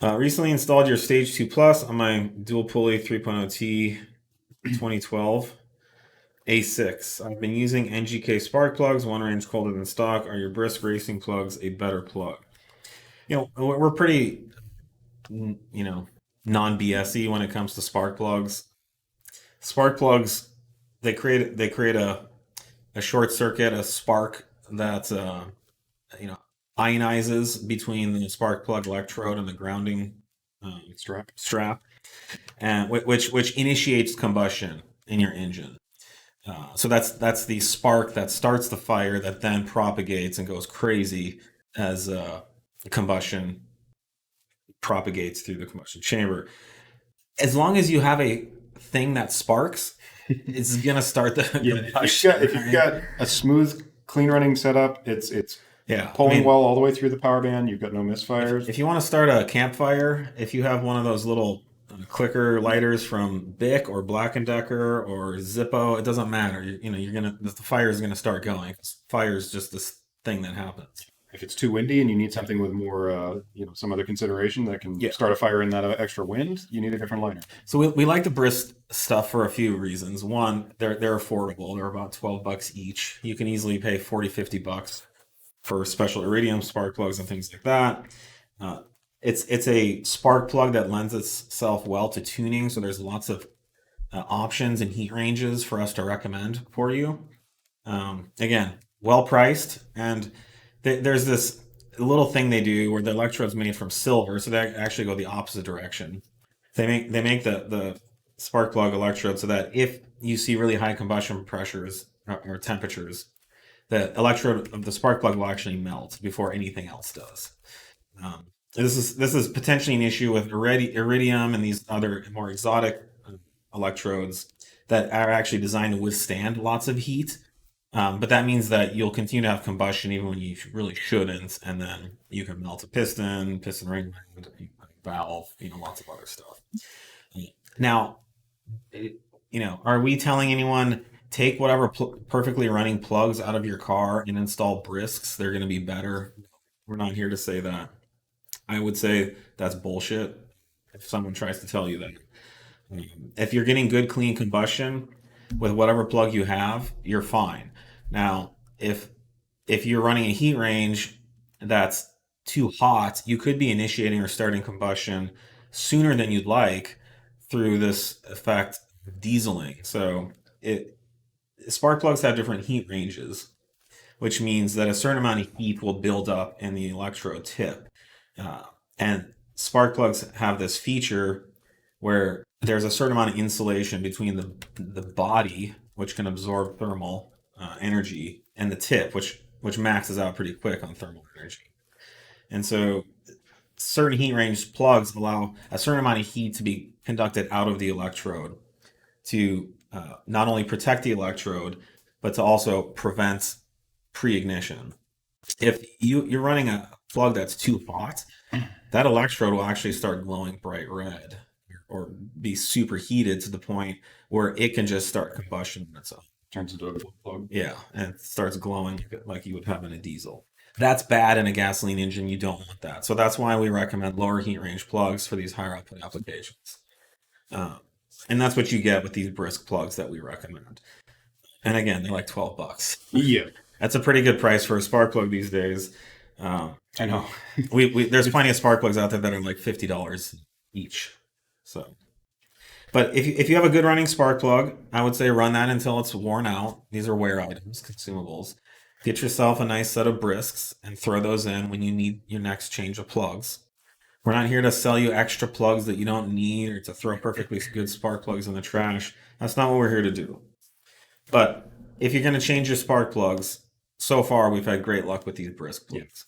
Recently installed your Stage 2 Plus on my dual pulley 3.0T 2012 A6. I've been using NGK spark plugs, one range colder than stock. Are your Brisk racing plugs a better plug? We're pretty, non-BSy when it comes to spark plugs. Spark plugs, they create a short circuit, a spark that you know ionizes between the spark plug electrode and the grounding strap, and which initiates combustion in your engine. So that's the spark that starts the fire that then propagates and goes crazy as combustion propagates through the combustion chamber. As long as you have a thing that sparks, it's gonna start the combustion. If you've got a smooth, clean running setup, it's Yeah, pulling well all the way through the power band. You've got no misfires. if you want to start a campfire, if you have one of those little clicker lighters from Bic or Black and Decker or Zippo, it doesn't matter. The fire is gonna start going. Fire is just this thing that happens. If it's too windy and you need something with more, some other consideration that can Yeah. start a fire in that extra wind, you need a different lighter. So we like the Brisk stuff for a few reasons. One, they're affordable. They're about $12 each. You can easily pay $40-$50 for special iridium spark plugs and things like that. It's a spark plug that lends itself well to tuning. So there's lots of options and heat ranges for us to recommend for you. Again, well priced, and there's this little thing they do where the electrode's made from silver, so they actually go the opposite direction. They make the spark plug electrode so that if you see really high combustion pressures or temperatures, the electrode of the spark plug will actually melt before anything else does. This is potentially an issue with iridium and these other more exotic electrodes that are actually designed to withstand lots of heat. But that means that you'll continue to have combustion even when you really shouldn't, and then you can melt a piston ring valve, lots of other stuff. Now, are we telling anyone take whatever perfectly running plugs out of your car and install Brisks? They're going to be better. We're not here to say that. I would say that's bullshit if someone tries to tell you that. If you're getting good, clean combustion with whatever plug you have, you're fine. Now, if you're running a heat range that's too hot, you could be initiating or starting combustion sooner than you'd like through this effect of dieseling. So spark plugs have different heat ranges, which means that a certain amount of heat will build up in the electrode tip. And spark plugs have this feature where there's a certain amount of insulation between the body, which can absorb thermal energy, and the tip, which maxes out pretty quick on thermal energy. And so certain heat range plugs allow a certain amount of heat to be conducted out of the electrode to not only protect the electrode, but to also prevent pre-ignition. If you're running a plug that's too hot, that electrode will actually start glowing bright red or be superheated to the point where it can just start combustion on its own. Turns into a plug. Yeah, and starts glowing like you would have in a diesel. That's bad in a gasoline engine. You don't want that. So that's why we recommend lower heat range plugs for these higher output applications. And that's what you get with these Brisk plugs that we recommend. And again, they're like $12. Yeah. That's a pretty good price for a spark plug these days. I know. There's plenty of spark plugs out there that are like $50 each. So, but if you have a good running spark plug, I would say run that until it's worn out. These are wear items, consumables. Get yourself a nice set of Brisks and throw those in when you need your next change of plugs. We're not here to sell you extra plugs that you don't need or to throw perfectly good spark plugs in the trash. That's not what we're here to do. But if you're going to change your spark plugs, so far we've had great luck with these Brisk plugs.